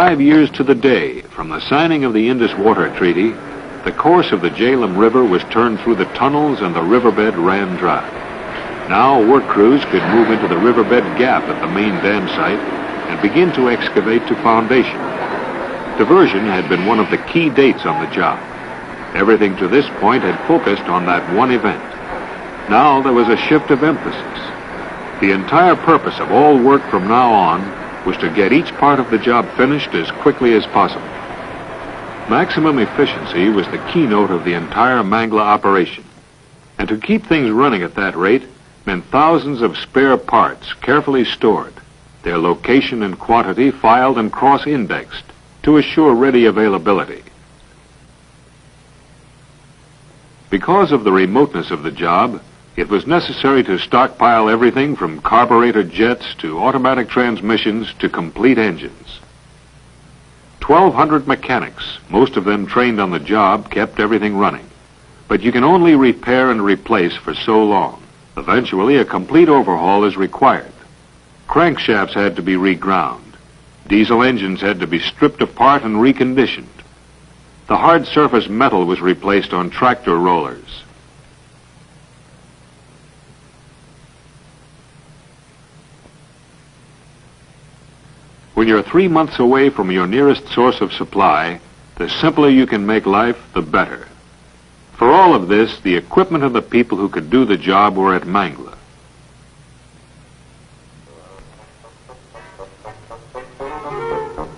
5 years to the day from the signing of the Indus Water Treaty, the course of the Jhelum River was turned through the tunnels and the riverbed ran dry. Now work crews could move into the riverbed gap at the main dam site and begin to excavate to foundation. Diversion had been one of the key dates on the job. Everything to this point had focused on that one event. Now there was a shift of emphasis. The entire purpose of all work from now on was to get each part of the job finished as quickly as possible. Maximum efficiency was the keynote of the entire Mangla operation. And to keep things running at that rate meant thousands of spare parts carefully stored, their location and quantity filed and cross-indexed to assure ready availability. Because of the remoteness of the job, it was necessary to stockpile everything from carburetor jets to automatic transmissions to complete engines. 1,200 mechanics, most of them trained on the job, kept everything running. But you can only repair and replace for so long. Eventually, a complete overhaul is required. Crankshafts had to be reground. Diesel engines had to be stripped apart and reconditioned. The hard surface metal was replaced on tractor rollers. When you're 3 months away from your nearest source of supply, the simpler you can make life, the better. For all of this, the equipment and the people who could do the job were at Mangla.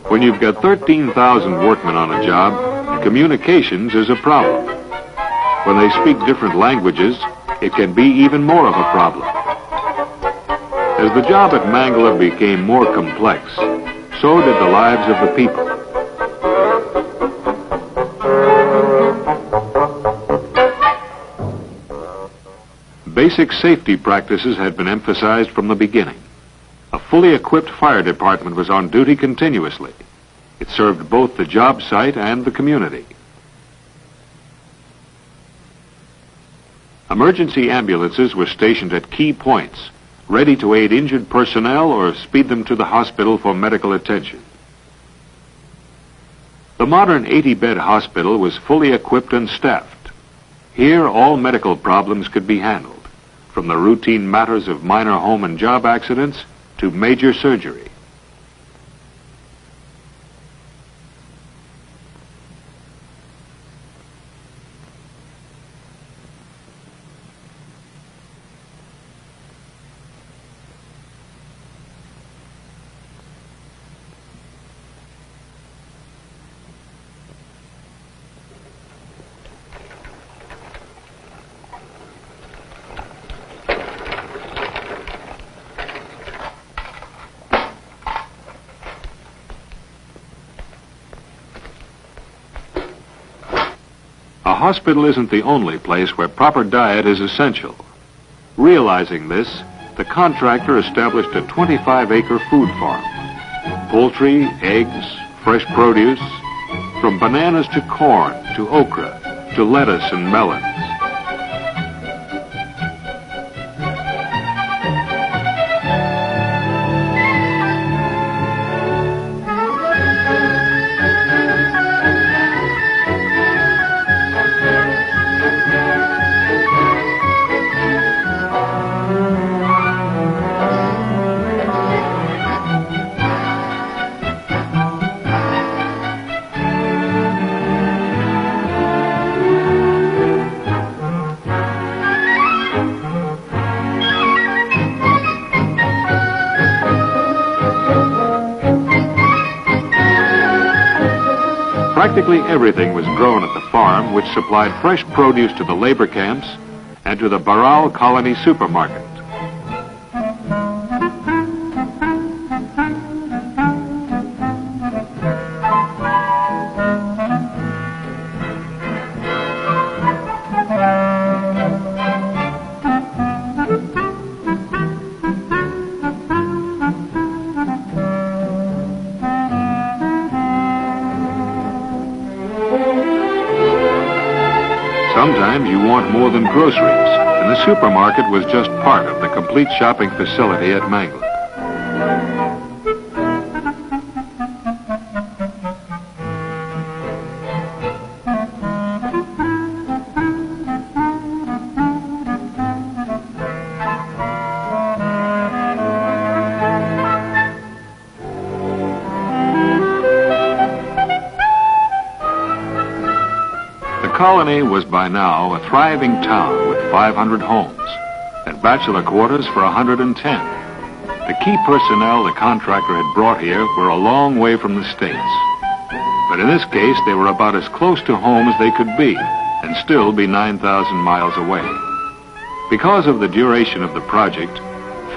When you've got 13,000 workmen on a job, communications is a problem. When they speak different languages, it can be even more of a problem. As the job at Mangla became more complex, so did the lives of the people. Basic safety practices had been emphasized from the beginning. A fully equipped fire department was on duty continuously. It served both the job site and the community. Emergency ambulances were stationed at key points, ready to aid injured personnel or speed them to the hospital for medical attention. The modern 80-bed hospital was fully equipped and staffed. Here, all medical problems could be handled, from the routine matters of minor home and job accidents to major surgery. A hospital isn't the only place where proper diet is essential. Realizing this, the contractor established a 25-acre food farm. Poultry, eggs, fresh produce, from bananas to corn, to okra, to lettuce and melons. Practically everything was grown at the farm, which supplied fresh produce to the labor camps and to the Baral Colony supermarket. Sometimes you want more than groceries, and the supermarket was just part of the complete shopping facility at Mangla. colony was by now a thriving town with 500 homes and bachelor quarters for 110. The key personnel the contractor had brought here were a long way from the States. But in this case, they were about as close to home as they could be and still be 9,000 miles away. Because of the duration of the project,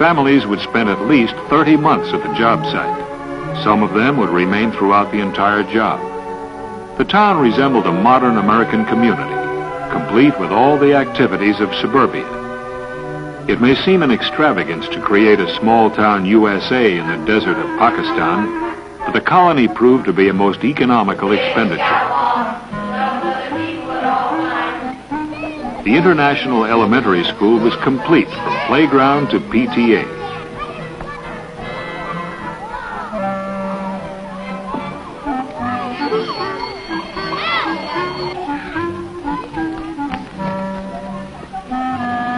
families would spend at least 30 months at the job site. Some of them would remain throughout the entire job. The town resembled a modern American community, complete with all the activities of suburbia. It may seem an extravagance to create a small-town USA in the desert of Pakistan, but the colony proved to be a most economical expenditure. The International Elementary School was complete from playground to PTA.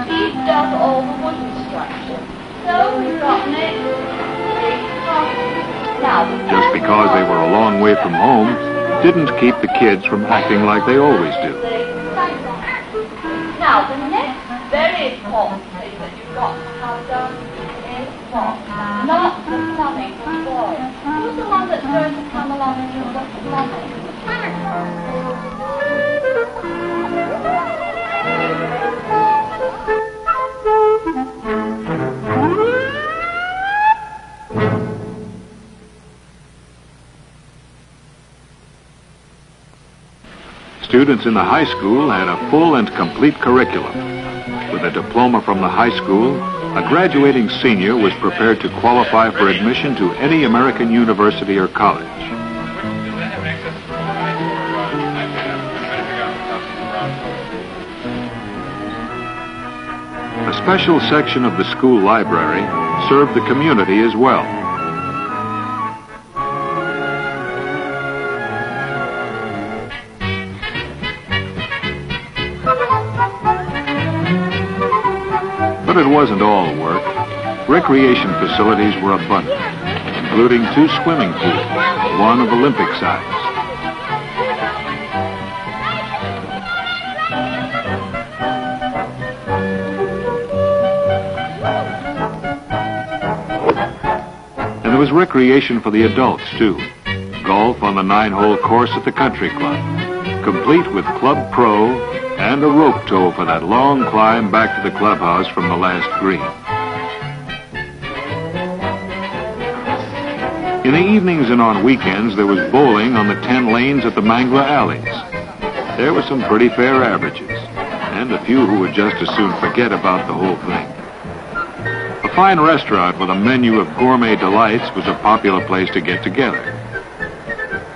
He's done all the wooden structure. So we've got next Just because they were a long way from home didn't keep the kids from acting like they always do. Now, the next very important thing that you've got to have done is what? Not the plumbing boy. Who's the one that's going to come along and do the plumbing? Students in the high school had a full and complete curriculum. With a diploma from the high school, a graduating senior was prepared to qualify for admission to any American university or college. A special section of the school library served the community as well. But it wasn't all work. Recreation facilities were abundant, including 2 swimming pools, one of Olympic size. And there was recreation for the adults, too. Golf on the 9-hole course at the country club, complete with Club Pro and a rope tow for that long climb back to the clubhouse from the last green. In the evenings and on weekends, there was bowling on the 10 lanes at the Mangla alleys. There were some pretty fair averages, and a few who would just as soon forget about the whole thing. A fine restaurant with a menu of gourmet delights was a popular place to get together.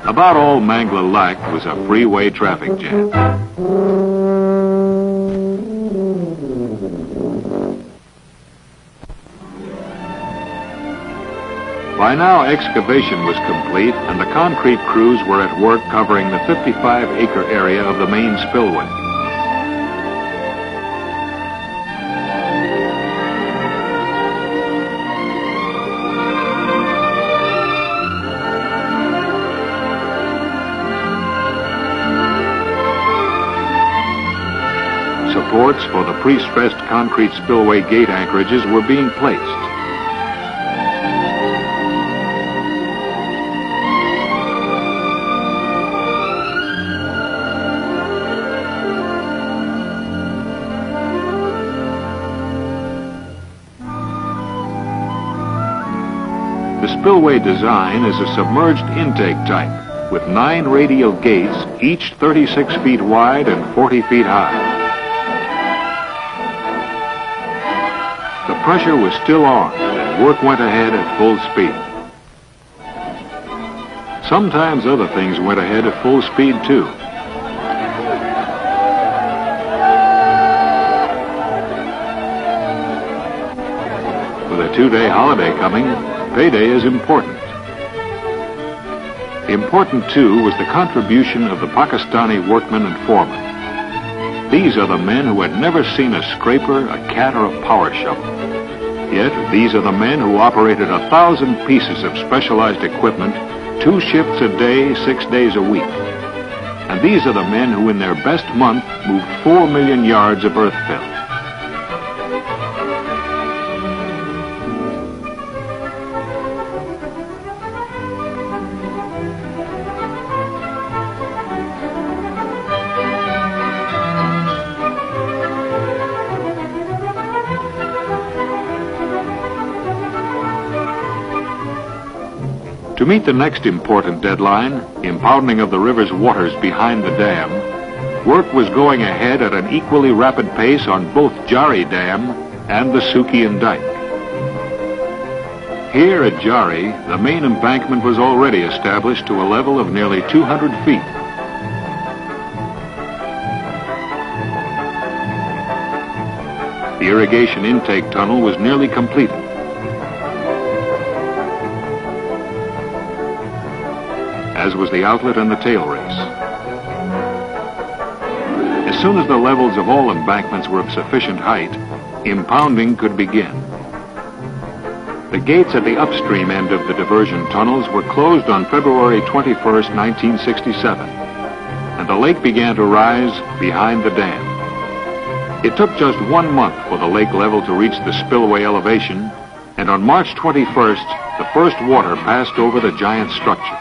About all Mangla lacked was a freeway traffic jam. By now, excavation was complete, and the concrete crews were at work covering the 55-acre area of the main spillway. Supports for the pre-stressed concrete spillway gate anchorages were being placed. The spillway design is a submerged intake type with 9 radial gates, each 36 feet wide and 40 feet high. The pressure was still on, and work went ahead at full speed. Sometimes other things went ahead at full speed, too. With a 2-day holiday coming, payday is important. Important, too, was the contribution of the Pakistani workmen and foremen. These are the men who had never seen a scraper, a cat, or a power shovel. Yet, these are the men who operated 1,000 pieces of specialized equipment, 2 shifts a day, 6 days a week. And these are the men who in their best month moved 4 million yards of earth fill. To meet the next important deadline, impounding of the river's waters behind the dam, work was going ahead at an equally rapid pace on both Jari Dam and the Sukian Dike. Here at Jari, the main embankment was already established to a level of nearly 200 feet. The irrigation intake tunnel was nearly completed. As was the outlet and the tail race. As soon as the levels of all embankments were of sufficient height, impounding could begin. The gates at the upstream end of the diversion tunnels were closed on February 21st, 1967, and the lake began to rise behind the dam. It took just 1 month for the lake level to reach the spillway elevation, and on March 21st, the first water passed over the giant structure.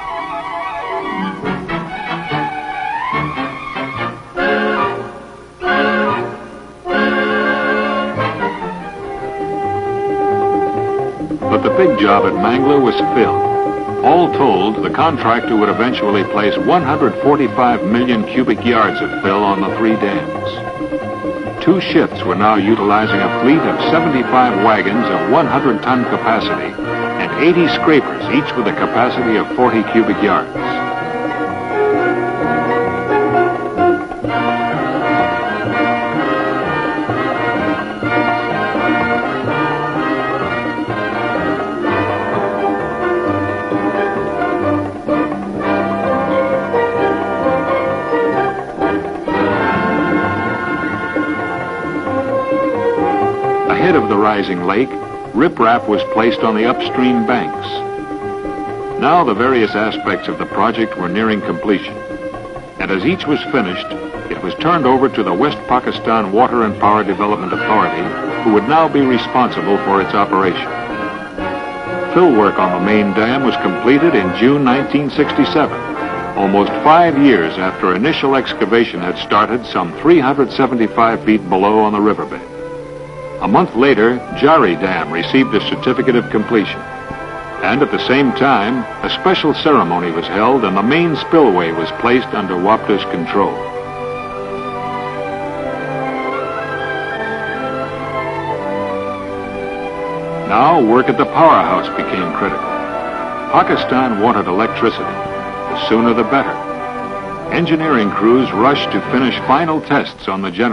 But the big job at Mangler was fill. All told, the contractor would eventually place 145 million cubic yards of fill on the 3 dams. 2 shifts were now utilizing a fleet of 75 wagons of 100-ton capacity and 80 scrapers, each with a capacity of 40 cubic yards. Ahead of the rising lake, riprap was placed on the upstream banks. Now the various aspects of the project were nearing completion, and as each was finished, it was turned over to the West Pakistan Water and Power Development Authority, who would now be responsible for its operation. Fill work on the main dam was completed in June 1967, almost 5 years after initial excavation had started some 375 feet below on the riverbed. A month later, Jari Dam received a certificate of completion. And at the same time, a special ceremony was held and the main spillway was placed under WAPDA's control. Now, work at the powerhouse became critical. Pakistan wanted electricity. The sooner the better. Engineering crews rushed to finish final tests on the generator.